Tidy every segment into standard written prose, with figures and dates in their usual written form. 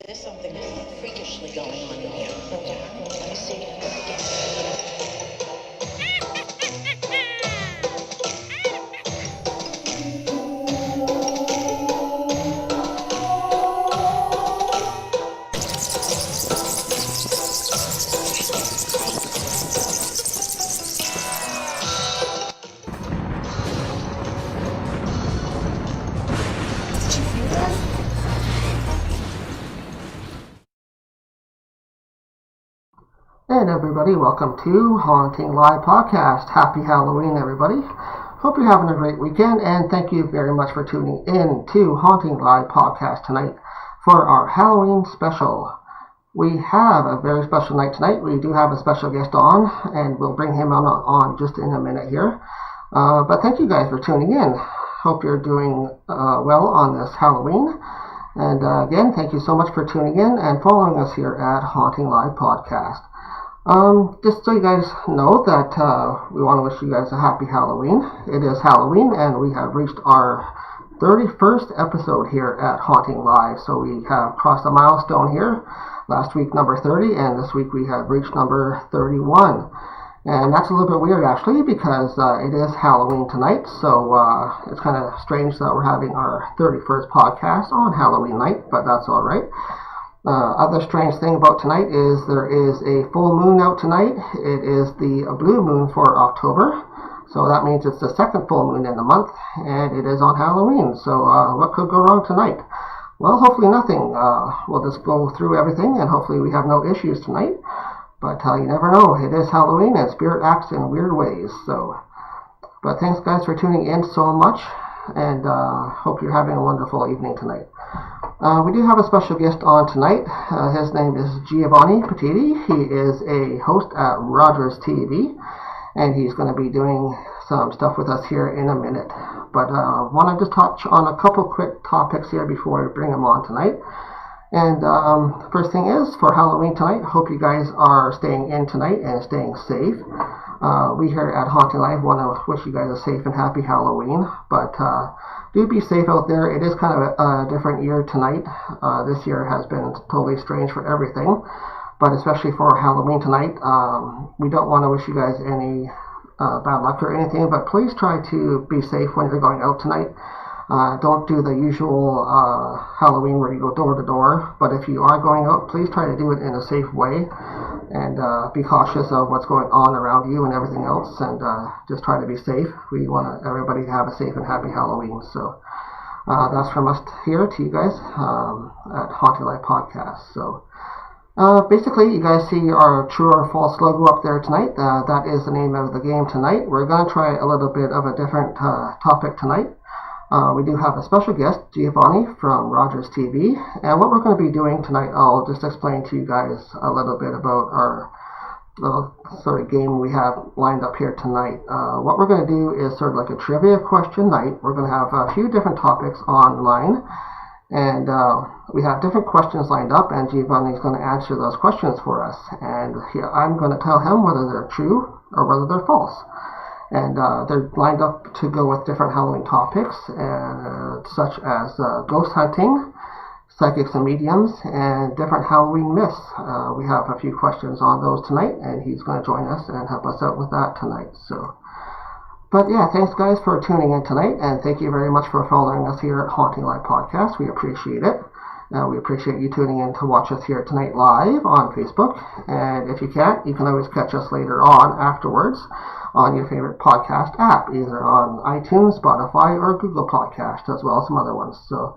There's something freakishly going on in here. Let me see. And everybody, welcome to Haunting Live Podcast. Happy Halloween, everybody. Hope you're having a great weekend, and thank you very much for tuning in to Haunting Live Podcast tonight for our Halloween special. We have a very special night tonight. We do have a special guest on, and we'll bring him on just in a minute here. But thank you guys for tuning in. Hope you're doing well on this Halloween. And again, thank you so much for tuning in and following us here at Haunting Live Podcast. Just so you guys know that we want to wish you guys a happy Halloween. It is Halloween, and we have reached our 31st episode here at Haunting Live. So we have crossed a milestone here. Last week, number 30, and this week we have reached number 31. And that's a little bit weird, actually, because it is Halloween tonight. So it's kind of strange that we're having our 31st podcast on Halloween night, but that's all right. Other strange thing about tonight is there is a full moon out tonight. It is the blue moon for October, so that means it's the second full moon in the month, and it is on Halloween. So what could go wrong tonight? Well, hopefully nothing. We'll just go through everything, and hopefully we have no issues tonight. But you never know. It is Halloween, and spirit acts in weird ways. But thanks, guys, for tuning in so much, and hope you're having a wonderful evening tonight. We do have a special guest on tonight. His name is Giovanni Petitti. He is a host at RogersTV, and he's going to be doing some stuff with us here in a minute. But I want to just touch on a couple quick topics here before we bring him on tonight. And first thing is, for Halloween tonight, hope you guys are staying in tonight and staying safe. We here at Haunting Live want to wish you guys a safe and happy Halloween, but do be safe out there. It is kind of a different year tonight. This year has been totally strange for everything, but especially for Halloween tonight. We don't want to wish you guys any bad luck or anything, but please try to be safe when you're going out tonight. Don't do the usual Halloween where you go door to door, but if you are going out, please try to do it in a safe way, and be cautious of what's going on around you and everything else, and just try to be safe. We want everybody to have a safe and happy Halloween. So that's from us here to you guys at Haunting Live Podcast. So basically, you guys see our true or false logo up there tonight. That is the name of the game tonight. We're going to try a little bit of a different topic tonight. We do have a special guest, Giovanni from RogersTV, and what we're going to be doing tonight, I'll just explain to you guys a little bit about our little sort of game we have lined up here tonight. What we're going to do is sort of like a trivia question night. We're going to have a few different topics online, and we have different questions lined up, and Giovanni is going to answer those questions for us, and I'm going to tell him whether they're true or whether they're false. And they're lined up to go with different Halloween topics, such as ghost hunting, psychics and mediums, and different Halloween myths. We have a few questions on those tonight, and he's going to join us and help us out with that tonight. But yeah, thanks guys for tuning in tonight, and thank you very much for following us here at Haunting Live Podcast. We appreciate it. We appreciate you tuning in to watch us here tonight live on Facebook, and if you can't, you can always catch us later on afterwards on your favorite podcast app, either on iTunes, Spotify, or Google Podcast, as well as some other ones. So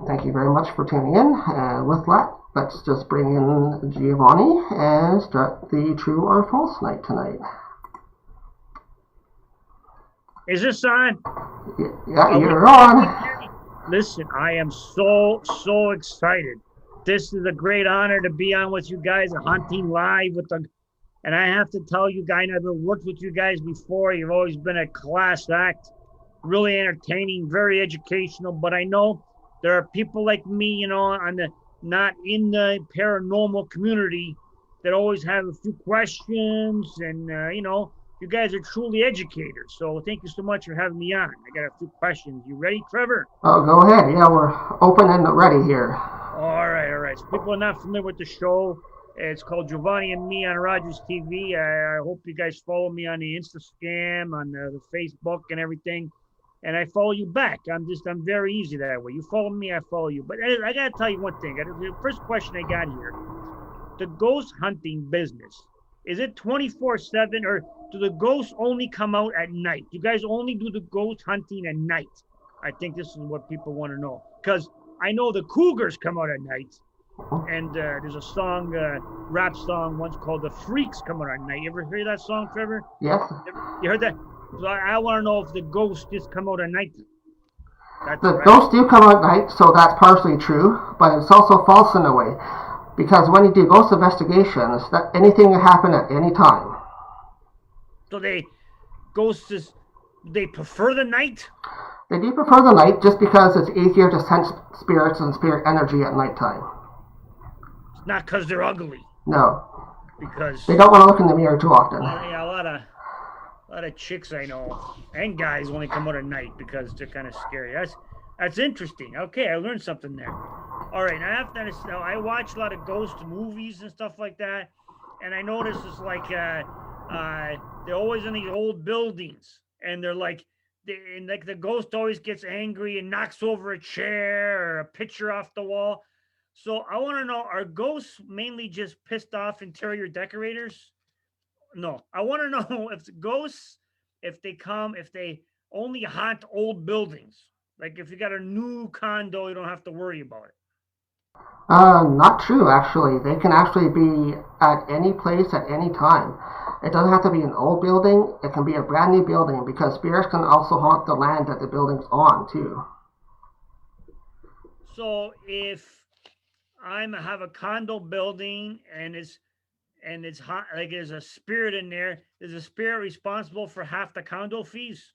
thank you very much for tuning in, and with that, let's just bring in Giovanni and start the true or false night tonight. Is this on? Yeah, you're on. Listen, I am so excited. This is a great honor to be on with you guys at Haunting Live and I have to tell you guys, I've worked with you guys before. You've always been a class act, really entertaining, very educational. But I know there are people like me, not in the paranormal community, that always have a few questions, and you guys are truly educators. So thank you so much for having me on. I got a few questions. You ready, Trevor? Oh, go ahead. Yeah, we're open and ready here. All right. So people are not familiar with the show. It's called Giovanni and Me on RogersTV. I hope you guys follow me on the Instagram, on the Facebook, and everything. And I follow you back. I'm very easy that way. You follow me, I follow you. But I gotta tell you one thing. The first question I got here: the ghost hunting business, is it 24/7, or do the ghosts only come out at night? You guys only do the ghost hunting at night? I think this is what people want to know, because I know the cougars come out at night, and there's a song, rap song once called "The Freaks Come Out at Night." You ever hear that song, Trevor? Yes. You heard that? So I want to know if the ghosts just come out at night. The ghosts do come out at night, so that's partially true, but it's also false in a way, because when you do ghost investigations, that anything can happen at any time. So ghosts they prefer the night? They do prefer the night just because it's easier to sense spirits and spirit energy at nighttime. It's not because they're ugly. No. Because they don't want to look in the mirror too often. Yeah, a lot of chicks I know and guys only come out at night because they're kind of scary. That's interesting. Okay, I learned something there. All right, now I watch a lot of ghost movies and stuff like that, and I notice it's like they're always in these old buildings, and they're like the ghost always gets angry and knocks over a chair or a picture off the wall. So I want to know, are ghosts mainly just pissed off interior decorators? No, I want to know if ghosts, if they only haunt old buildings. Like if you got a new condo, you don't have to worry about it. Not true, actually. They can actually be at any place at any time. It doesn't have to be an old building. It can be a brand new building, because spirits can also haunt the land that the building's on, too. So if I have a condo building and it's hot, like there's a spirit in there, is a spirit responsible for half the condo fees?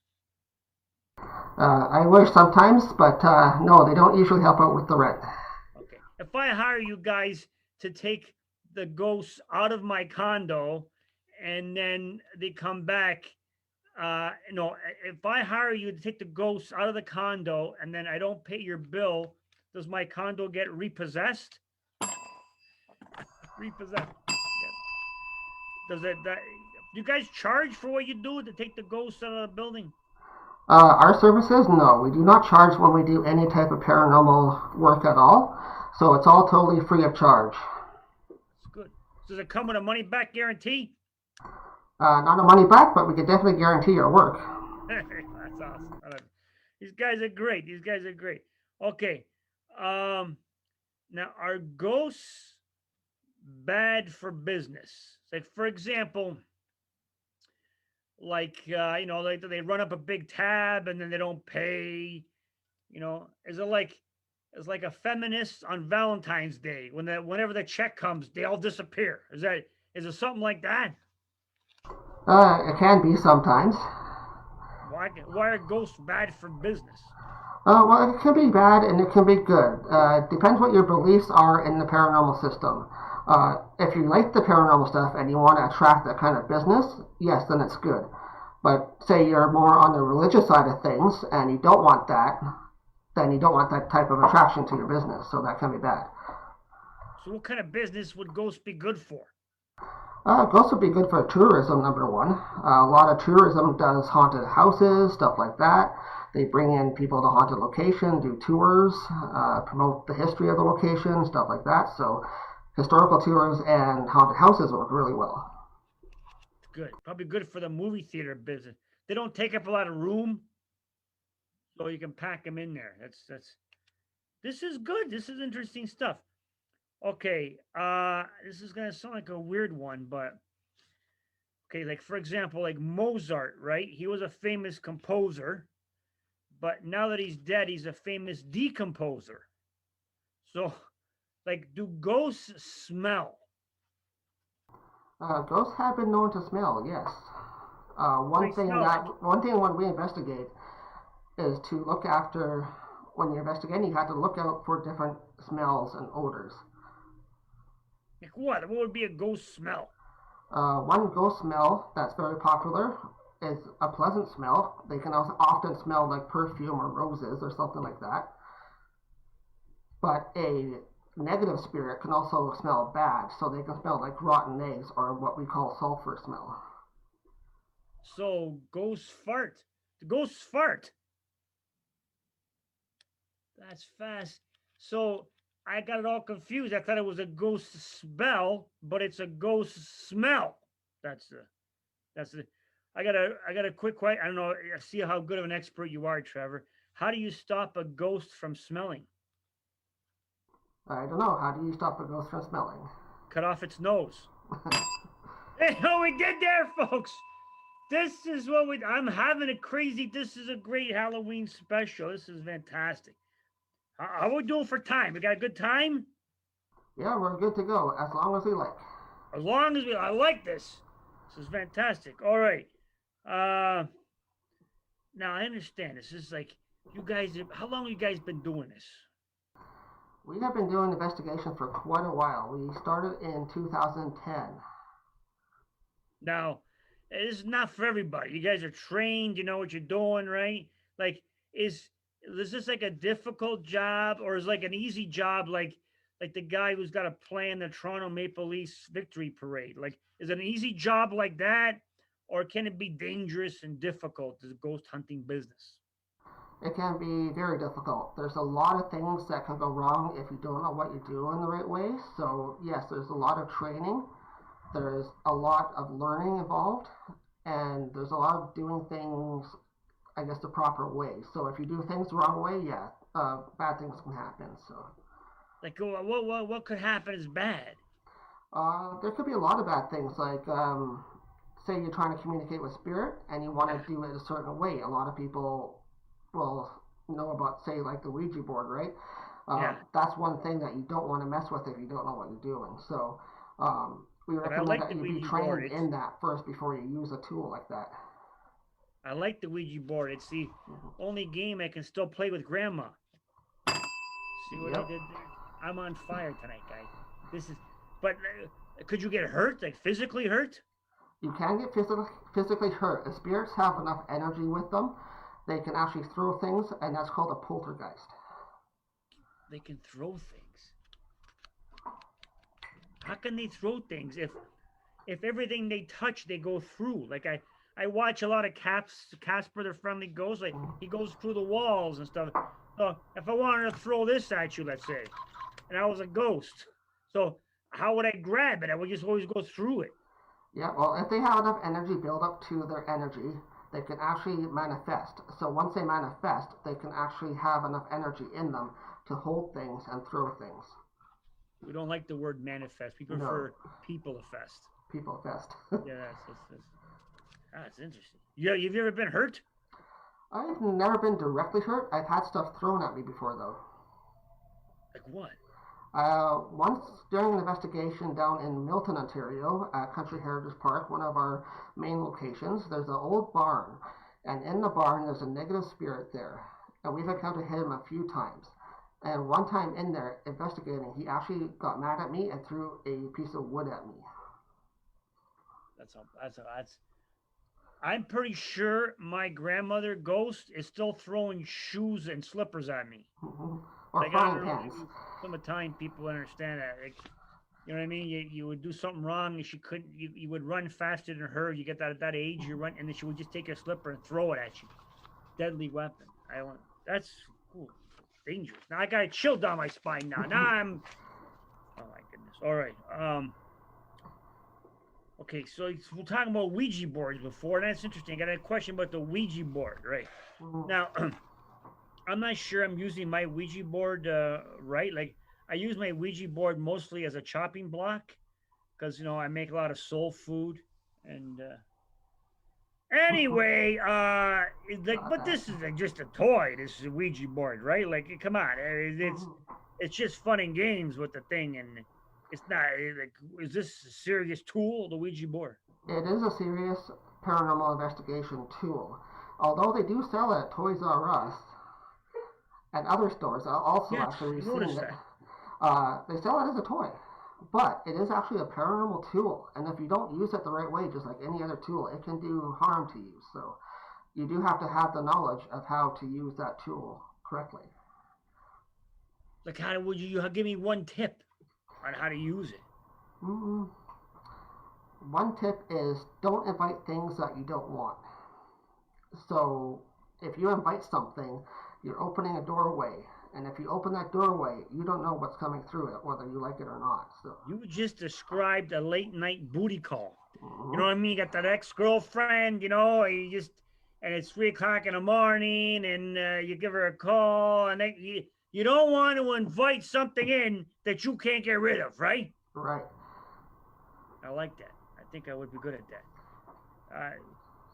I wish sometimes, but no, they don't usually help out with the rent. Okay. If I hire you guys to take the ghosts out of my condo and then they come back, if I hire you to take the ghosts out of the condo and then I don't pay your bill, does my condo get repossessed? Repossessed. Does that you guys charge for what you do to take the ghosts out of the building? Our services, no, we do not charge when we do any type of paranormal work at all. So it's all totally free of charge. That's good. Does it come with a money back guarantee? Not a money back, but we can definitely guarantee your work. That's awesome. These guys are great. Okay. Now, are ghosts bad for business? Like, for example, like they run up a big tab and then they don't pay. Is it like a feminist on Valentine's Day whenever the check comes, they all disappear? Is it something like that? It can be sometimes. Why are ghosts bad for business? Well, it can be bad and it can be good. It depends what your beliefs are in the paranormal system. If you like the paranormal stuff and you want to attract that kind of business, yes, then it's good. But say you're more on the religious side of things and you don't want that, then you don't want that type of attraction to your business, so that can be bad. So what kind of business would ghosts be good for? Ghosts would be good for tourism, number one. A lot of tourism does haunted houses, stuff like that. They bring in people to haunted location, do tours, promote the history of the location, stuff like that. So historical tours and haunted houses work really well. Good. Probably good for the movie theater business. They don't take up a lot of room, so you can pack them in there. This is good. This is interesting stuff. Okay, this is gonna sound like a weird one, but okay, like for example, like Mozart, right? He was a famous composer, but now that he's dead, he's a famous decomposer. So, like, do ghosts smell? Ghosts have been known to smell, yes. One thing when we investigate is to look after, when you're investigating, you have to look out for different smells and odors. Like what? What would be a ghost smell? One ghost smell that's very popular is a pleasant smell. They can also often smell like perfume or roses or something like that. But a negative spirit can also smell bad, so they can smell like rotten eggs or what we call sulfur smell. So ghosts fart. The ghosts fart. That's fast. So I got it all confused. I thought it was a ghost spell, but it's a ghost smell. That's the. I got a quick question. I don't know. I see how good of an expert you are, Trevor. How do you stop a ghost from smelling? I don't know. How do you stop a ghost from smelling? Cut off its nose. Hey, what we did there, folks. This is what we. I'm having a crazy. This is a great Halloween special. This is fantastic. How are we doing for time? We got a good time? Yeah, we're good to go, as long as we like. As long as we, I like this. This is fantastic. All right. Now I understand. This is like, you guys, how long have you guys been doing this? We have been doing investigation for quite a while. We started in 2010. Now, this is not for everybody. You guys are trained. You know what you're doing, right? Like, is this like a difficult job, or is like an easy job, like the guy who's got to plan the Toronto Maple Leafs victory parade? Like, is it an easy job like that, or can it be dangerous and difficult as a ghost hunting business? It can be very difficult. There's a lot of things that can go wrong if you don't know what you're doing the right way. So yes, there's a lot of training. There's a lot of learning involved, and there's a lot of doing things, I guess, the proper way. So if you do things the wrong way, yeah, bad things can happen. So, like, what could happen is bad? There could be a lot of bad things, like say you're trying to communicate with spirit and you want to do it a certain way. A lot of people will know about, say, like the Ouija board, right? That's one thing that you don't want to mess with if you don't know what you're doing. So we recommend that you be trained in that first before you use a tool like that. I like the Ouija board. It's the only game I can still play with Grandma. See what I did there? I'm on fire tonight, guys. This is. But could you get hurt? Like physically hurt? You can get physically hurt. If spirits have enough energy with them, they can actually throw things, and that's called a poltergeist. They can throw things. How can they throw things if everything they touch they go through? Like I watch a lot of Casper the Friendly Ghost. Like he goes through the walls and stuff. So if I wanted to throw this at you, let's say, and I was a ghost, so how would I grab it? I would just always go through it. Yeah, well, if they have enough energy build up to their energy, they can actually manifest. So once they manifest, they can actually have enough energy in them to hold things and throw things. We don't like the word manifest. We prefer people-fest. People-fest. Yeah, that's interesting. Yeah, have you ever been hurt? I've never been directly hurt. I've had stuff thrown at me before, though. Like what? Once during an investigation down in Milton, Ontario, at Country Heritage Park, one of our main locations, there's an old barn. And in the barn, there's a negative spirit there. And we've encountered him a few times. And one time in there, investigating, he actually got mad at me and threw a piece of wood at me. That's I'm pretty sure my grandmother ghost is still throwing shoes and slippers at me. Mm-hmm. Or like, frying pans. Some Italian people understand that. Like, you know what I mean? You would do something wrong and she couldn't. You would run faster than her. You get that at that age, you run, and then she would just take your slipper and throw it at you. Deadly weapon. That's cool. Dangerous. Now I got a chill down my spine now. Now I'm. Oh my goodness. All right. Okay, so we're talking about Ouija boards before, and that's interesting. I got a question about the Ouija board, right? Now, I'm not sure I'm using my Ouija board right. Like, I use my Ouija board mostly as a chopping block because, you know, I make a lot of soul food. And anyway, but this is just a toy. This is a Ouija board, right? Like, come on. It's just fun and games with the thing, and it's not like, is this a serious tool, the Ouija board? It is a serious paranormal investigation tool. Although they do sell it at Toys R Us and other stores, also actually we've seen it. They sell it as a toy, but it is actually a paranormal tool. And if you don't use it the right way, just like any other tool, it can do harm to you. So you do have to have the knowledge of how to use that tool correctly. Like, how would you give me one tip on how to use it? One tip is don't invite things that you don't want. So if you invite something, you're opening a doorway. And if you open that doorway, you don't know what's coming through it, whether you like it or not. So you just described a late night booty call. You know what I mean? You got that ex-girlfriend, and it's 3:00 in the morning, and you give her a call, and you don't want to invite something in that you can't get rid of, right? Right. I like that. I think I would be good at that.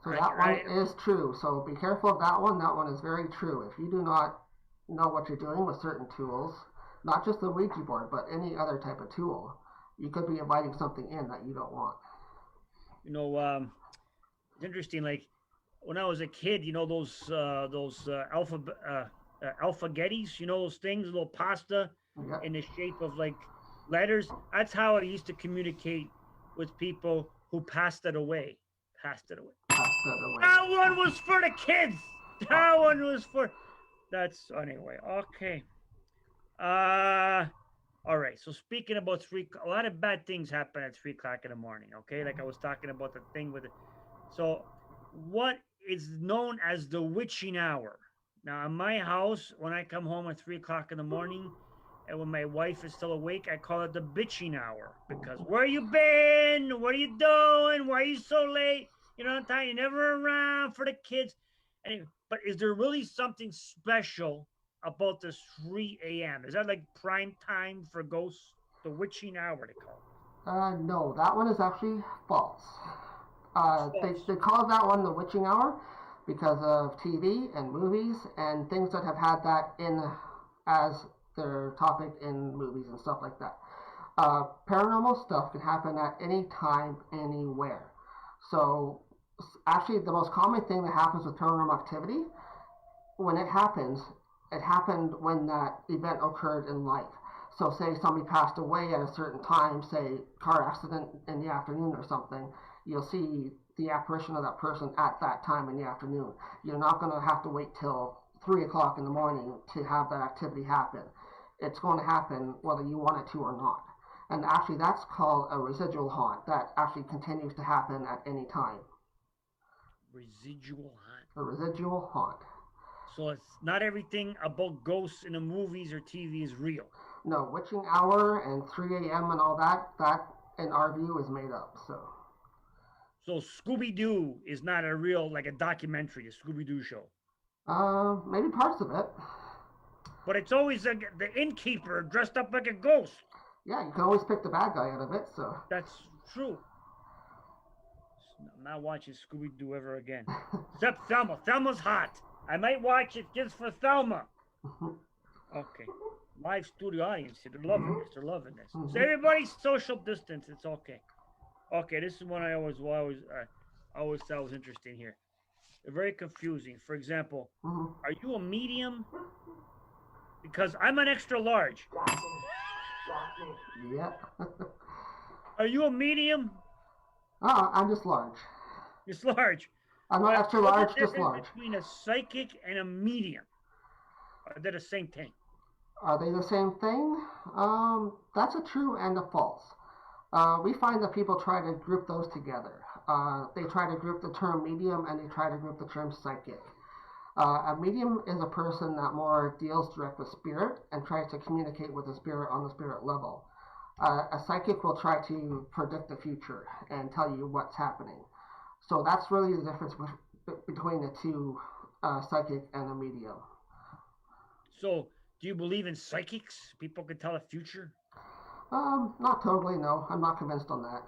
So that one is true. So be careful of that one. That one is very true. If you do not know what you're doing with certain tools, not just the Ouija board, but any other type of tool, you could be inviting something in that you don't want. It's interesting. Like when I was a kid, those alphagettis, those things, little pasta in the shape of like letters. That's how I used to communicate with people who passed it away. That one was for the kids. That one was for. That's anyway. Okay. All right. So speaking about a lot of bad things happen at 3:00 in the morning. Okay, like I was talking about the thing with it. So, what is known as the witching hour? Now, in my house, when I come home at 3:00 in the morning, and when my wife is still awake, I call it the bitching hour because where you been? What are you doing? Why are you so late? You're never around for the kids. Anyway, but is there really something special about this 3 a.m.? Is that like prime time for ghosts? The witching hour, they call it. No, that one is actually false. They call that one the witching hour because of TV and movies and things that have had that in as their topic in movies and stuff like that. Paranormal stuff can happen at any time, anywhere. So actually the most common thing that happens with paranormal activity, when it happens, it happened when that event occurred in life. So say somebody passed away at a certain time, say car accident in the afternoon or something, you'll see the apparition of that person at that time in the afternoon. You're not going to have to wait till 3:00 in the morning to have that activity happen. It's going to happen whether you want it to or not. And actually that's called a residual haunt. That actually continues to happen at any time. Residual haunt? A residual haunt. So it's not everything about ghosts in the movies or TV is real. No, witching hour and 3 a.m. and all that in our view is made up. So Scooby-Doo is not a real, like a documentary, a Scooby-Doo show. Maybe parts of it. But it's always the innkeeper dressed up like a ghost. Yeah, you can always pick the bad guy out of it, so. That's true. I'm not watching Scooby-Doo ever again. Except Thelma. Thelma's hot. I might watch it just for Thelma. Okay. Live studio audience here. They're loving this. They're loving this. So everybody's social distance. It's okay. Okay, this is one I always thought was interesting here. They're very confusing. For example, are you a medium? Because I'm an extra large. Yeah. Are you a medium? I'm just large. Just large. I'm not extra large, just large. Between a psychic and a medium, are they the same thing? Are they the same thing? That's a true and a false. We find that people try to group those together. They try to group the term medium and they try to group the term psychic. A medium is a person that more deals direct with spirit and tries to communicate with the spirit on the spirit level. A psychic will try to predict the future and tell you what's happening. So that's really the difference between the two, psychic and a medium. So, do you believe in psychics? People can tell the future? Not totally, no. I'm not convinced on that.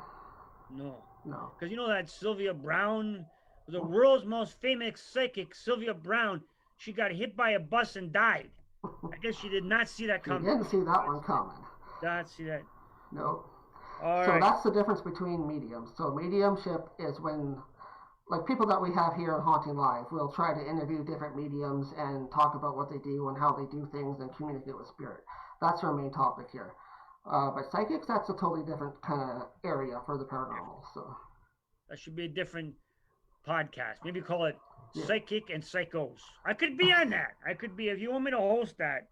No. Because you know that Sylvia Brown, the world's most famous psychic, Sylvia Brown, she got hit by a bus and died. I guess she did not see that coming. You didn't see that one coming. Not see that. No. All so right. That's the difference between mediums. So mediumship is when, like people that we have here at Haunting Live, we'll try to interview different mediums and talk about what they do and how they do things and communicate with spirit. That's our main topic here. But psychics, that's a totally different kind of area for the paranormal. So that should be a different podcast. Maybe call it Psychic and Psychos. I could be on that. I could be, if you want me to host that,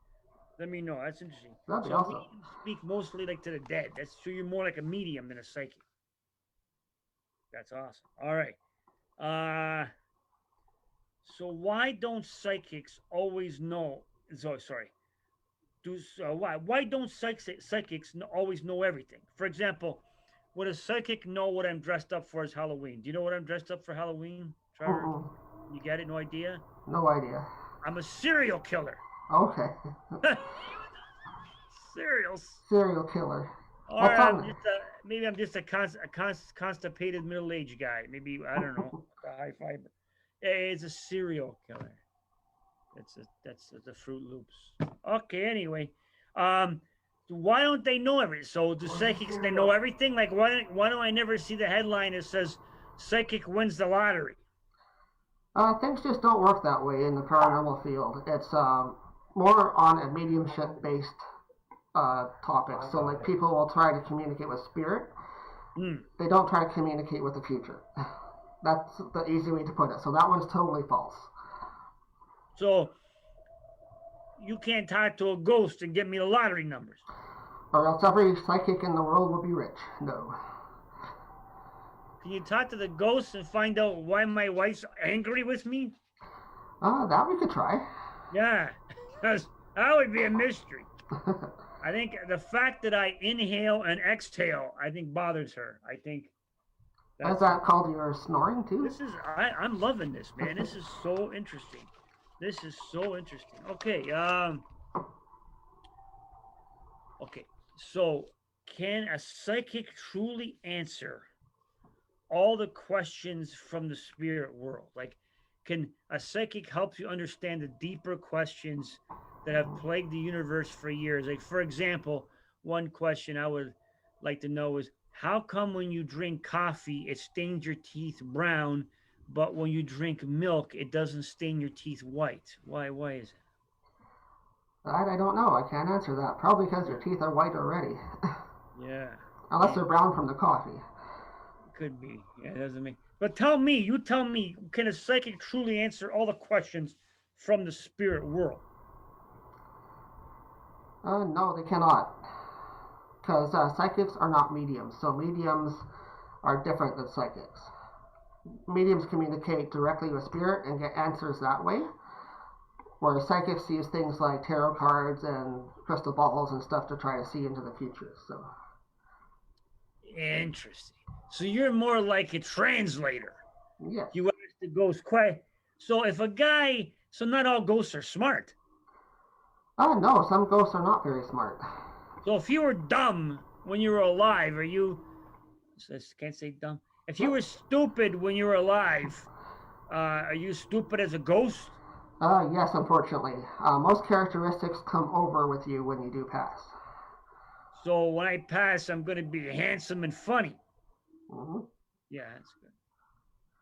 Let me know. That's interesting. That'd be So awesome. mediums speak mostly like to the dead. That's so you're more like a medium than a psychic. That's awesome. All right. So why don't psychics always know? So sorry. Why don't psychics always know everything? For example, would a psychic know what I'm dressed up for as Halloween? Do you know what I'm dressed up for Halloween, Trevor? You get it? No idea? No idea. I'm a serial killer. Okay. Serial killer. Or maybe I'm just a constipated middle-aged guy. Maybe, I don't know, high fiber. It's a serial killer. That's the Fruit Loops. Okay, anyway. Why don't they know everything? So do psychics, they know everything? Like, why do I never see the headline that says psychic wins the lottery? Things just don't work that way in the paranormal field. It's more on a mediumship-based topic. So, like, people will try to communicate with spirit. They don't try to communicate with the future. That's the easy way to put it. So that one's totally false. So you can't talk to a ghost and get me the lottery numbers. Or else every psychic in the world will be rich. No. Can you talk to the ghost and find out why my wife's angry with me? That we could try. Yeah, that would be a mystery. I think the fact that I inhale and exhale, I think bothers her. I think. Is that called your snoring too? I'm loving this, man. This is so interesting. This is so interesting. Okay. Okay. So, can a psychic truly answer all the questions from the spirit world? Like, can a psychic help you understand the deeper questions that have plagued the universe for years? Like, for example, one question I would like to know is, how come when you drink coffee, it stains your teeth brown, but when you drink milk, it doesn't stain your teeth white? Why is it? That I don't know. I can't answer that. Probably because your teeth are white already. Yeah. Unless they're brown from the coffee. Could be. Yeah, it doesn't make. But you tell me, can a psychic truly answer all the questions from the spirit world? No, they cannot. Because psychics are not mediums. So mediums are different than psychics. Mediums communicate directly with spirit and get answers that way. Whereas psychics use things like tarot cards and crystal balls and stuff to try to see into the future. So. Interesting. So you're more like a translator. Yeah. You ask the ghost question. So if a guy, so not all ghosts are smart. No, some ghosts are not very smart. So if you were dumb when you were alive, can't say dumb. If you were stupid when you were alive, are you stupid as a ghost? Yes, unfortunately. Most characteristics come over with you when you do pass. So when I pass, I'm going to be handsome and funny. Mm-hmm. Yeah, that's good.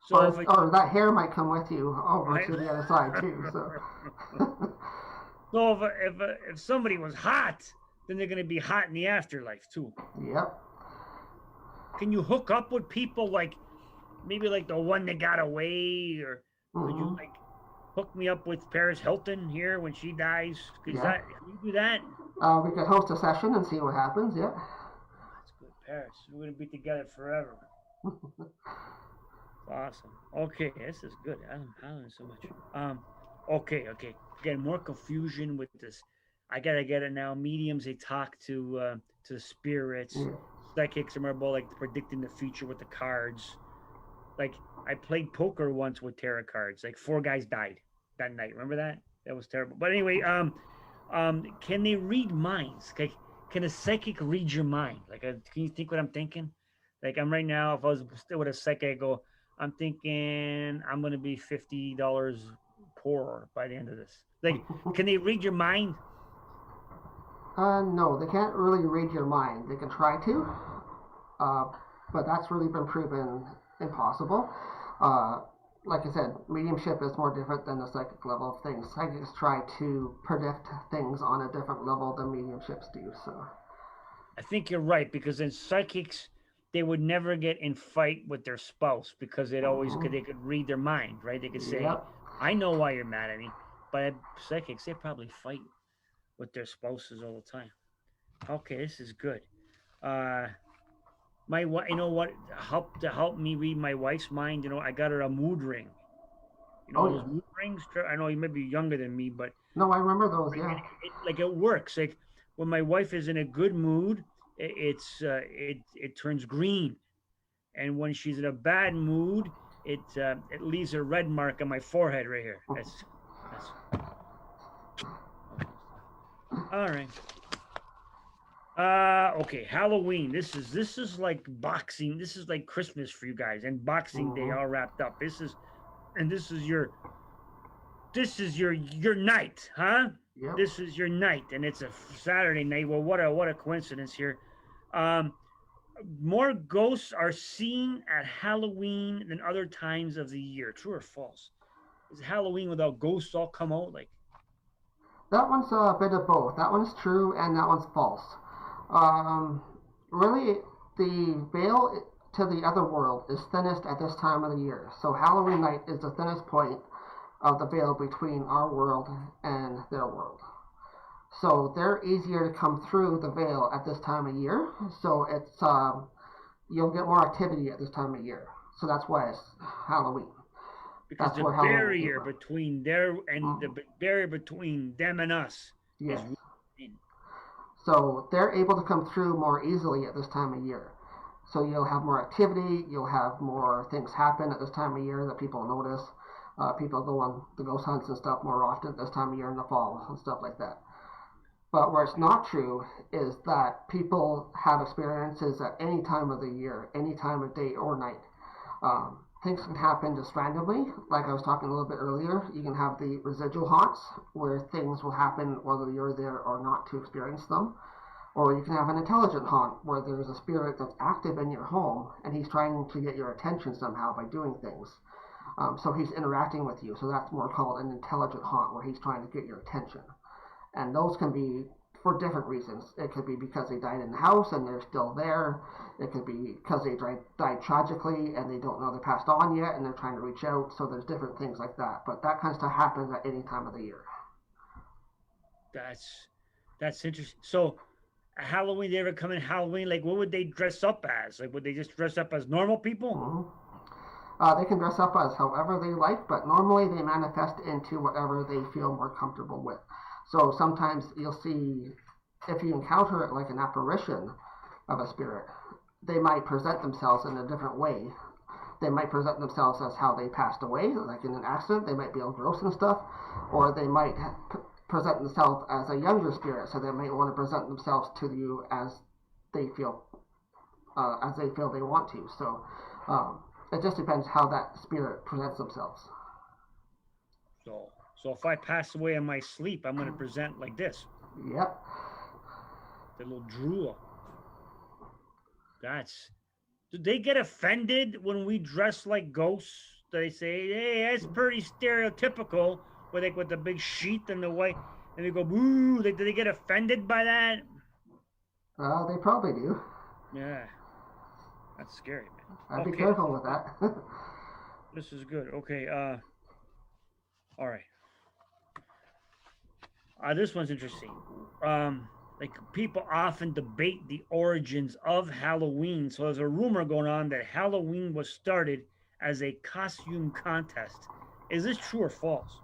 So or that hair might come with you over to the other side too. So, so if somebody was hot, then they're going to be hot in the afterlife too. Yep. Can you hook up with people like maybe like the one that got away, or could you like hook me up with Paris Hilton here when she dies? Can you do that? We could host a session and see what happens. Yeah. That's good, Paris. We're going to be together forever. Awesome. Okay, this is good. I'm learning so much. Okay. Again, more confusion with this. I gotta get it now. Mediums, they talk to spirits. Yeah. Psychics are more about like predicting the future with the cards. Like I played poker once with tarot cards. Like 4 guys died that night. Remember that? That was terrible. But anyway, can they read minds? Like, can a psychic read your mind? Like, can you think what I'm thinking? Like I'm right now. If I was still with a psychic, I go, I'm thinking I'm going to be $50 poorer by the end of this. Like, can they read your mind? No, they can't really read your mind. They can try to, but that's really been proven impossible. Like I said, mediumship is more different than the psychic level of things. Psychics try to predict things on a different level than mediumships do. So, I think you're right, because in psychics, they would never get in fight with their spouse because they could read their mind, right? They could say, I know why you're mad at me. But psychics, they probably fight. with their spouses all the time. Okay, this is good. My wife, you know what? Help me read my wife's mind. You know, I got her a mood ring. You know those mood rings? I know you may be younger than me, but no, I remember those. Yeah, it works. Like when my wife is in a good mood, it turns green, and when she's in a bad mood, it leaves a red mark on my forehead right here. That's all right. Okay, Halloween. This is like boxing. This is like Christmas for you guys, and Boxing Day all wrapped up. This is your night, huh? Yep. This is your night, and it's a Saturday night. Well, what a coincidence here. More ghosts are seen at Halloween than other times of the year. True or false? Is Halloween without ghosts all come out? Like that one's a bit of both. That one's true, and that one's false. Really, the veil to the other world is thinnest at this time of the year. So Halloween night is the thinnest point of the veil between our world and their world. So they're easier to come through the veil at this time of year. So it's you'll get more activity at this time of year. So that's why it's Halloween. Because the barrier between the barrier between them and us is thin. So they're able to come through more easily at this time of year. So you'll have more activity, you'll have more things happen at this time of year that people notice. People go on the ghost hunts and stuff more often at this time of year in the fall and stuff like that. But where it's not true is that people have experiences at any time of the year, any time of day or night. Things can happen just randomly, like I was talking a little bit earlier. You can have the residual haunts, where things will happen whether you're there or not to experience them. Or you can have an intelligent haunt, where there's a spirit that's active in your home, and he's trying to get your attention somehow by doing things. So he's interacting with you, so that's more called an intelligent haunt, where he's trying to get your attention. And those can be for different reasons. It could be because they died in the house and they're still there. It could be because they died tragically and they don't know they passed on yet and they're trying to reach out. So there's different things like that. But that kind of stuff happens at any time of the year. That's interesting. So Halloween, they ever come in Halloween? Like, what would they dress up as? Like, would they just dress up as normal people? They can dress up as however they like, but normally they manifest into whatever they feel more comfortable with. So sometimes you'll see, if you encounter it like an apparition of a spirit, they might present themselves in a different way. They might present themselves as how they passed away, like in an accident. They might be all gross and stuff, or they might present themselves as a younger spirit. So they might want to present themselves to you as they feel they want to. So it just depends how that spirit presents themselves. So if I pass away in my sleep, I'm going to present like this. Yep. The little drool. Do they get offended when we dress like ghosts? They say, hey, that's pretty stereotypical, with the big sheet and the white, and they go, boo. Do they get offended by that? They probably do. Yeah. That's scary, man. I'd be careful with that. This is good. Okay. All right. This one's interesting. Like, people often debate the origins of Halloween. So there's a rumor going on that Halloween was started as a costume contest. Is this true or false?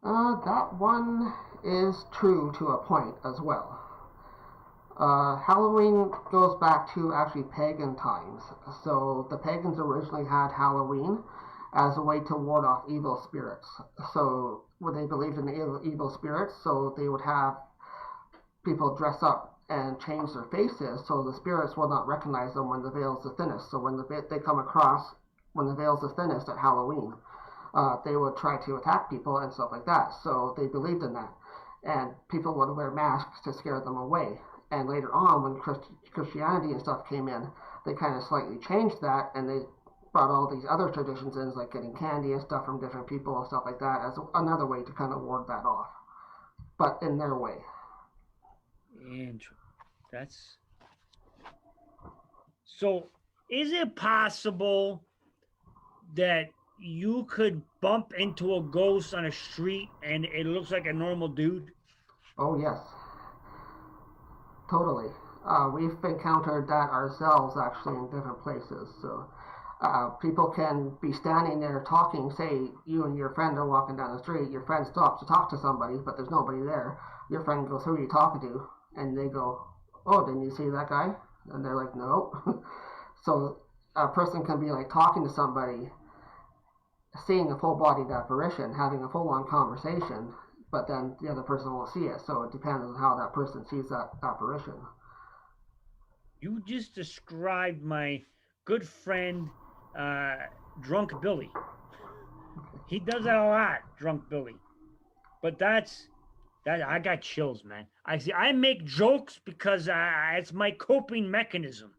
That one is true to a point as well. Halloween goes back to actually pagan times. So the pagans originally had Halloween as a way to ward off evil spirits. So when they believed in the evil spirits, so they would have people dress up and change their faces so the spirits will not recognize them when the veil's the thinnest. So when they come across, when the veil's the thinnest at Halloween, they would try to attack people and stuff like that. So they believed in that. And people would wear masks to scare them away. And later on, when Christianity and stuff came in, they kind of slightly changed that, and they brought all these other traditions in, like getting candy and stuff from different people and stuff like that, as another way to kind of ward that off, but in their way. So is it possible that you could bump into a ghost on a street and it looks like a normal dude? Oh, yes. Totally. We've encountered that ourselves, actually, in different places. So people can be standing there talking. Say you and your friend are walking down the street. Your friend stops to talk to somebody, but there's nobody there. Your friend goes, "Who are you talking to?" And they go, "Oh, didn't you see that guy?" And they're like, "No." So a person can be like talking to somebody, seeing a full-bodied apparition, having a full-on conversation, but then the other person won't see it. So it depends on how that person sees that apparition. You just described my good friend, Drunk Billy. He does that a lot, Drunk Billy. But that I got chills, man. I make jokes because it's my coping mechanism.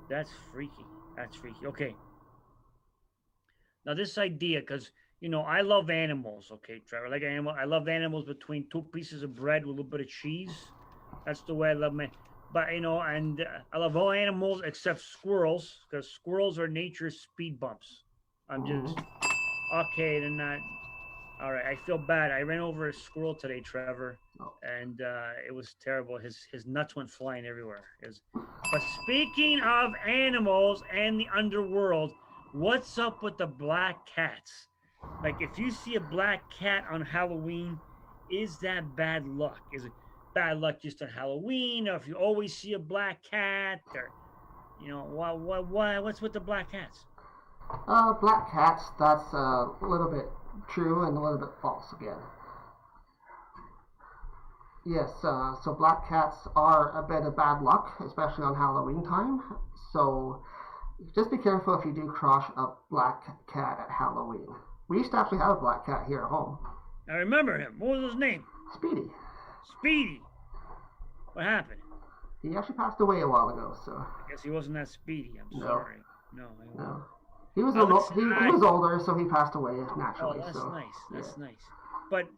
That's freaky. That's freaky. Okay. Now this idea, because I love animals. Okay, Trevor, I love animals between two pieces of bread with a little bit of cheese. That's the way I love my. But and I love all animals except squirrels, because squirrels are nature's speed bumps. I'm just okay. Then not. All right, I feel bad. I ran over a squirrel today, Trevor, and it was terrible. His nuts went flying everywhere. But speaking of animals and the underworld, what's up with the black cats? Like, if you see a black cat on Halloween, is that bad luck? Is it bad luck just on Halloween, or if you always see a black cat, or what's with the black cats? Black cats, that's a little bit true and a little bit false again. Yes, so black cats are a bit of bad luck, especially on Halloween time. So just be careful if you do cross a black cat at Halloween. We used to actually have a black cat here at home. I remember him. What was his name? Speedy. Speedy. What happened? He actually passed away a while ago, so. I guess he wasn't that speedy. I'm sorry. No. He was he was older, so he passed away naturally. Oh, that's so, nice. That's nice. But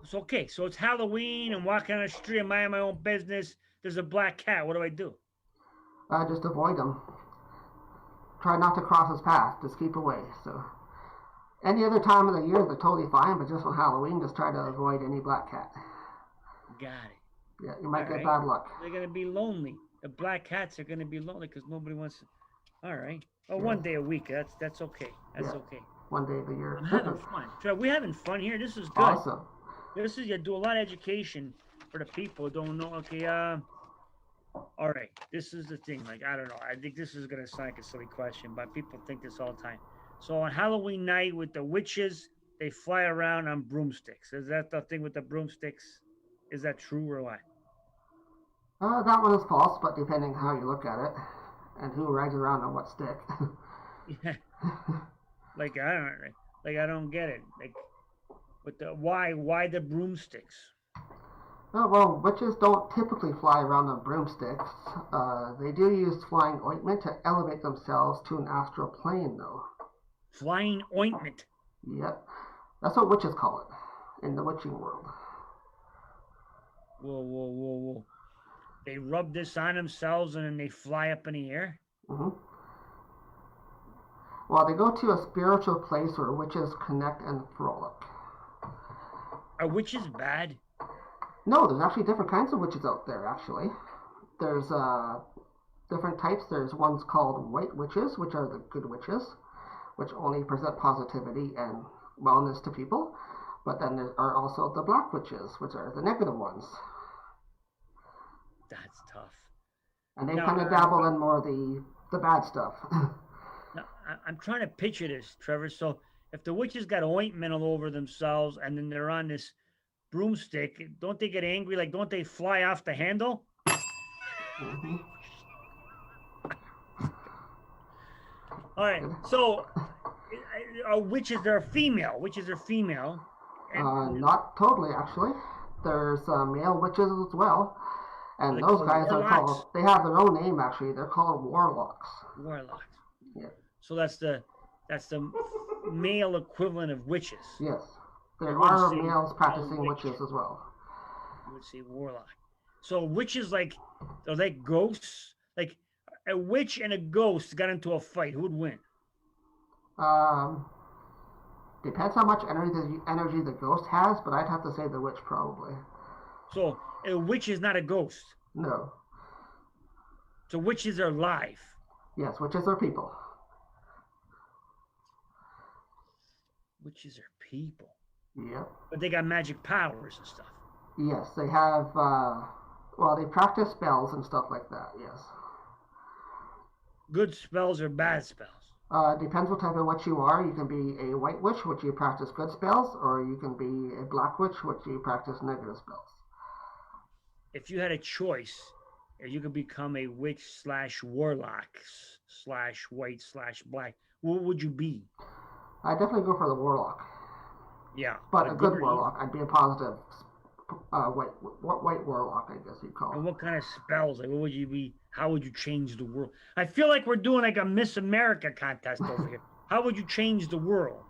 it's okay. So it's Halloween. I'm walking on the street. I'm minding my own business. There's a black cat. What do I do? Just avoid him. Try not to cross his path. Just keep away. So any other time of the year, they're totally fine. But just on Halloween, just try to avoid any black cat. Got it. Yeah, you might get bad luck. They're gonna be lonely. The black cats are gonna be lonely because nobody wants to. All right. Oh, one day a week. That's okay. That's okay. One day of the year. I'm having fun. We're having fun here. This is good. Awesome. You do a lot of education for the people who don't know. Okay. All right. This is the thing. Like, I don't know. I think this is gonna sound like a silly question, but people think this all the time. So on Halloween night with the witches, they fly around on broomsticks. Is that the thing with the broomsticks? Is that true or what? That one is false, but depending how you look at it and who rides around on what stick. Yeah. I don't get it. Like, with the why the broomsticks? Oh, well, witches don't typically fly around on broomsticks. They do use flying ointment to elevate themselves to an astral plane, though. Flying ointment? Yep. That's what witches call it in the witching world. Whoa. They rub this on themselves and then they fly up in the air? Mm-hmm. Well, they go to a spiritual place where witches connect and frolic. Are witches bad? No, there's actually different kinds of witches out there, actually. There's different types. There's ones called white witches, which are the good witches, which only present positivity and wellness to people. But then there are also the black witches, which are the negative ones. That's tough. And they kind of dabble in more the bad stuff. Now, I'm trying to picture this, Trevor. So if the witches got ointment all over themselves and then they're on this broomstick, don't they get angry? Like, don't they fly off the handle? Mm-hmm. All right. So witches, they're female. Witches are female. Not totally, actually. There's male witches as well. And those guys are called, they have their own name, actually. They're called warlocks. Warlocks. Yeah. So that's the male equivalent of witches. Yes. There are males practicing witches as well. You would say warlock. So witches, are they ghosts? Like, a witch and a ghost got into a fight. Who would win? Depends how much energy the ghost has, but I'd have to say the witch probably. So a witch is not a ghost. No. So witches are live. Yes, witches are people. Witches are people. Yep. But they got magic powers and stuff. Yes, they have, they practice spells and stuff like that, yes. Good spells or bad spells? Depends what type of witch you are. You can be a white witch, which you practice good spells, or you can be a black witch, which you practice negative spells. If you had a choice, if you could become a witch / warlock / white / black, what would you be? I'd definitely go for the warlock. Yeah. But a good warlock. I'd be a positive white warlock, I guess you'd call it. And what kind of spells? Like, what would you be? How would you change the world? I feel like we're doing like a Miss America contest over here. How would you change the world?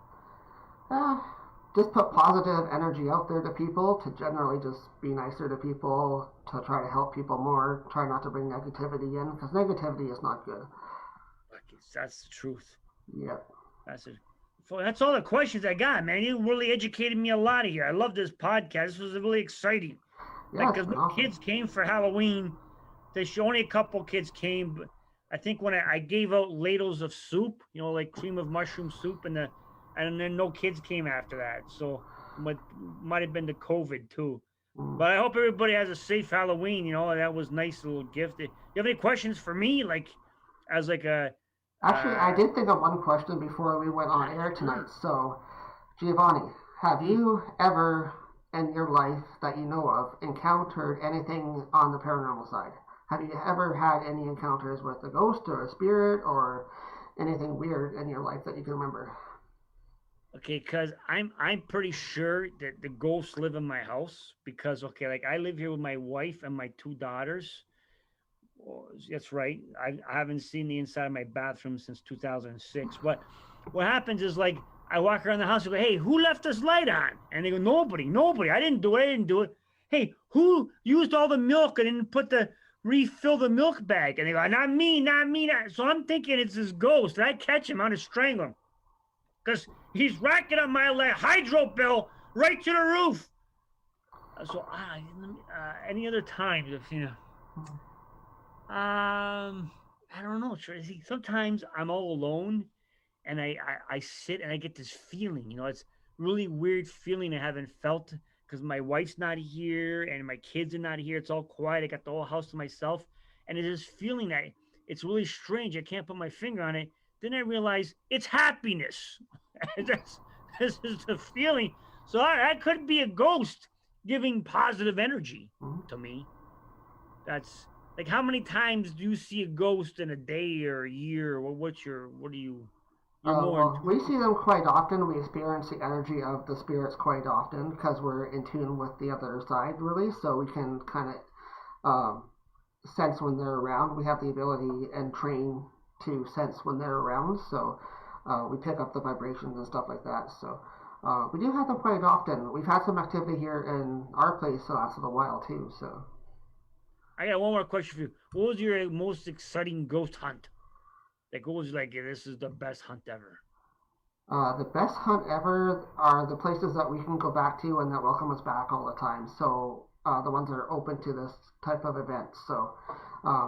Just put positive energy out there to people, to generally just be nicer to people, to try to help people more, try not to bring negativity in, because negativity is not good. That's the truth. Yep. That's all the questions I got, man. You really educated me a lot here. I love this podcast. This was really exciting. Yeah, because no kids came for Halloween. There's only a couple kids came. But I think when I gave out ladles of soup, like cream of mushroom soup, and then no kids came after that. So it might have been the COVID too. But I hope everybody has a safe Halloween. That was a nice little gift. You have any questions for me? Actually, I did think of one question before we went on air tonight. So, Giovanni, have you ever in your life that you know of encountered anything on the paranormal side? Have you ever had any encounters with a ghost or a spirit or anything weird in your life that you can remember? Okay, because I'm pretty sure that the ghosts live in my house because, I live here with my wife and my 2 daughters. That's right. I haven't seen the inside of my bathroom since 2006. But what happens is, I walk around the house and go, hey, who left this light on? And they go, nobody. I didn't do it. Hey, who used all the milk and didn't refill the milk bag? And they go, not me. So I'm thinking it's this ghost. And I catch him, I'm going to strangle him. Because he's racking up my hydro bill right to the roof. Any other time, I don't know. See, sometimes I'm all alone, and I sit and I get this feeling. It's really weird feeling I haven't felt because my wife's not here and my kids are not here. It's all quiet. I got the whole house to myself, and it's this feeling that it's really strange. I can't put my finger on it. Then I realize it's happiness. This is the feeling. So I could be a ghost giving positive energy to me. That's. How many times do you see a ghost in a day or a year? We see them quite often. We experience the energy of the spirits quite often because we're in tune with the other side, really. So we can kind of sense when they're around. We have the ability and train to sense when they're around. So we pick up the vibrations and stuff like that. So we do have them quite often. We've had some activity here in our place the last little while too. So. I got one more question for you. What was your most exciting ghost hunt? What was this is the best hunt ever? The best hunt ever are the places that we can go back to and that welcome us back all the time. So the ones that are open to this type of event. So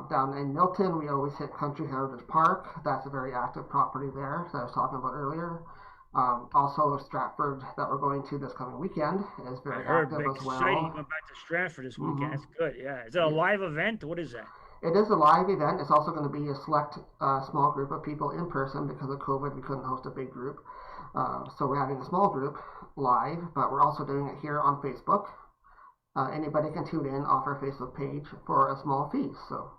down in Milton, we always hit Country Heritage Park. That's a very active property there that I was talking about earlier. Also, Stratford, that we're going to this coming weekend, is very active as well. Exciting. You went back to Stratford this weekend. That's good. Yeah. Is it a live event? What is that? It is a live event. It's also going to be a select small group of people in person because of COVID. We couldn't host a big group, so we're having a small group live. But we're also doing it here on Facebook. Anybody can tune in off our Facebook page for a small fee. So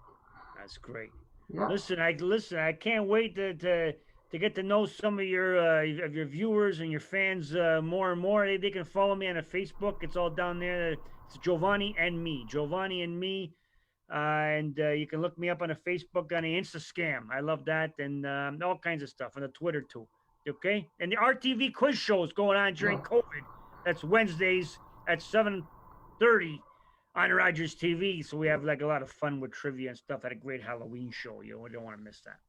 that's great. Yeah. Listen. I can't wait to get to know some of your viewers and your fans more and more. They can follow me on Facebook. It's all down there. It's Giovanni and me. And you can look me up on a Facebook, on the Insta-scam. I love that. And all kinds of stuff on the Twitter too. Okay? And the RTV quiz show is going on during COVID. That's Wednesdays at 7:30 on RogersTV. So we have a lot of fun with trivia and stuff. Had a great Halloween show. You don't want to miss that.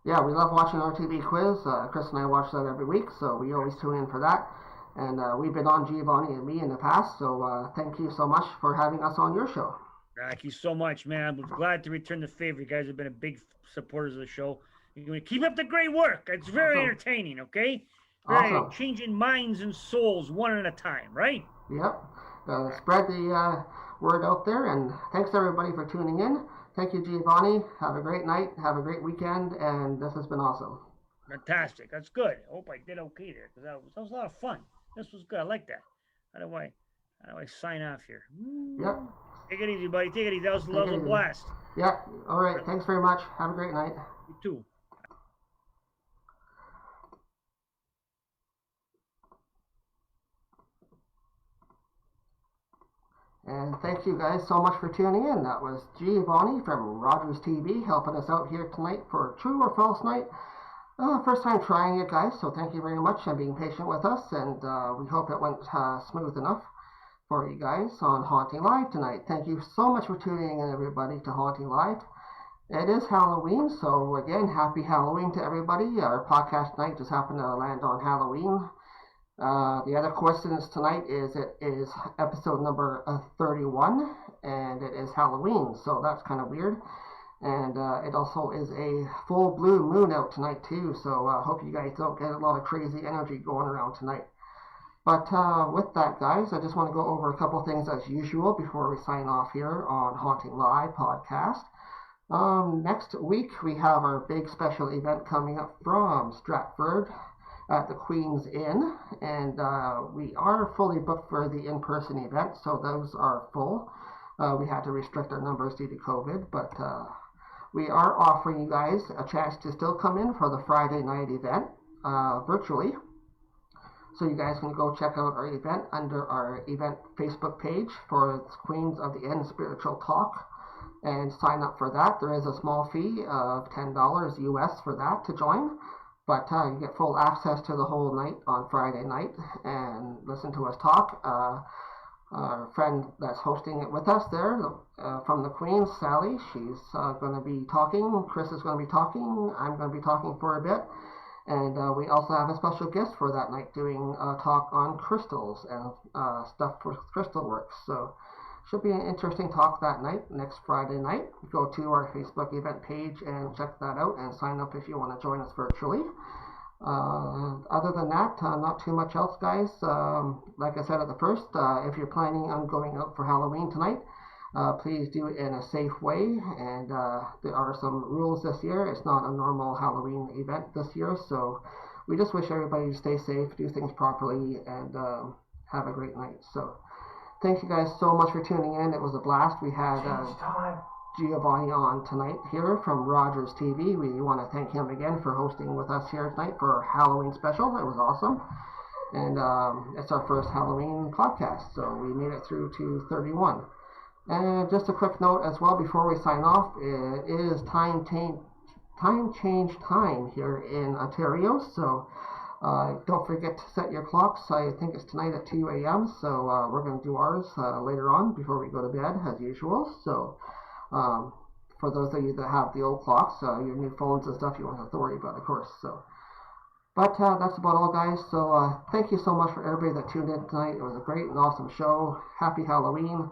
Yeah, we love watching our TV quiz. Chris and I watch that every week, so we always tune in for that. And we've been on Giovanni and me in the past, so thank you so much for having us on your show. Thank you so much, man. I'm glad to return the favor. You guys have been a big supporters of the show. You're going to keep up the great work. It's very entertaining, okay? Very changing minds and souls one at a time, right? Yep. Spread the word out there, and thanks everybody for tuning in. Thank you, Giovanni. Have a great night. Have a great weekend, and this has been awesome. Fantastic. That's good. I hope I did okay there, because that was a lot of fun. This was good. I like that. How do I sign off here? Yep. Take it easy, buddy. Take it easy. That was a blast. Yep. All right. Thanks very much. Have a great night. You too. And thank you guys so much for tuning in. That was Giovanni from RogersTV helping us out here tonight for True or False Night. First time trying it, guys, so thank you very much and being patient with us, and we hope it went smooth enough for you guys on Haunting Live tonight. Thank you so much for tuning in, everybody, to Haunting Live. It is Halloween, so again, happy Halloween to everybody. Our podcast night just happened to land on Halloween. The other coincidence tonight is it is episode number 31, and it is Halloween, so that's kind of weird. And it also is a full blue moon out tonight too, so I hope you guys don't get a lot of crazy energy going around tonight. But with that, guys, I just want to go over a couple things as usual before we sign off here on Haunting Live podcast. Next week, we have our big special event coming up from Stratford at the Queen's Inn, and we are fully booked for the in-person event, so those are full. We had to restrict our numbers due to COVID, but we are offering you guys a chance to still come in for the Friday night event virtually. So you guys can go check out our event under our event Facebook page for Queens of the Inn Spiritual Talk and sign up for that. There is a small fee of $10 US for that to join. But you get full access to the whole night on Friday night and listen to us talk. Our friend that's hosting it with us there from the Queen, Sally, she's going to be talking. Chris is going to be talking. I'm going to be talking for a bit. And we also have a special guest for that night doing a talk on crystals and stuff for crystal works. So should be an interesting talk that night, next Friday night. Go to our Facebook event page and check that out and sign up if you want to join us virtually. Other than that, not too much else, guys. Like I said at the first, if you're planning on going out for Halloween tonight, please do it in a safe way. And there are some rules this year. It's not a normal Halloween event this year, so we just wish everybody to stay safe, do things properly, and have a great night. So thank you guys so much for tuning in. It was a blast. We had Giovanni on tonight here from RogersTV. We want to thank him again for hosting with us here tonight for our Halloween special. It was awesome. And it's our first Halloween podcast, so we made it through to 31. And just a quick note as well before we sign off, it is time change time here in Ontario, so don't forget to set your clocks. I think it's tonight at 2 a.m., so we're going to do ours later on before we go to bed, as usual. So for those of you that have the old clocks, your new phones and stuff, you won't have to worry about, of course. So, but that's about all, guys. So thank you so much for everybody that tuned in tonight. It was a great and awesome show. Happy Halloween.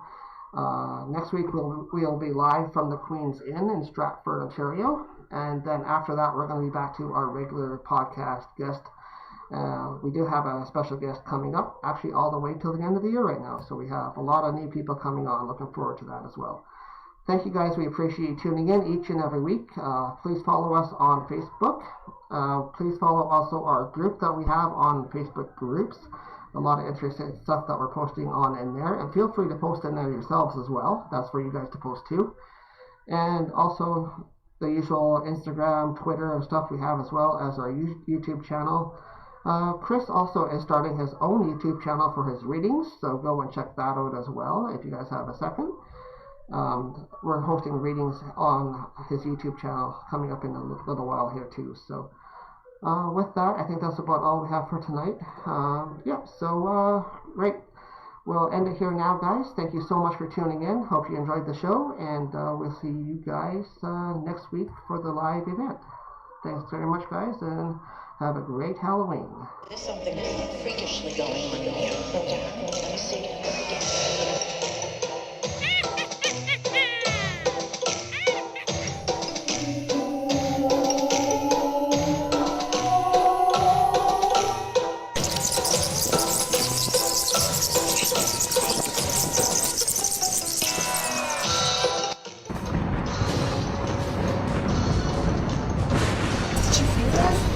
Next week we'll be live from the Queen's Inn in Stratford, Ontario. And then after that, we're going to be back to our regular podcast guest. We do have a special guest coming up, actually all the way till the end of the year right now. So we have a lot of new people coming on. Looking forward to that as well. Thank you guys. We appreciate you tuning in each and every week. Please follow us on Facebook. Please follow also our group that we have on Facebook groups. A lot of interesting stuff that we're posting on in there. And feel free to post in there yourselves as well. That's for you guys to post too. And also the usual Instagram, Twitter, and stuff we have as well as our YouTube channel. Chris also is starting his own YouTube channel for his readings, so go and check that out as well if you guys have a second. We're hosting readings on his YouTube channel coming up in a little while here too. So with that, I think that's about all we have for tonight. Right. We'll end it here now, guys. Thank you so much for tuning in. Hope you enjoyed the show, and we'll see you guys next week for the live event. Thanks very much, guys, and have a great Halloween. There's something freakishly going on in here. Let me see. Did you feel that?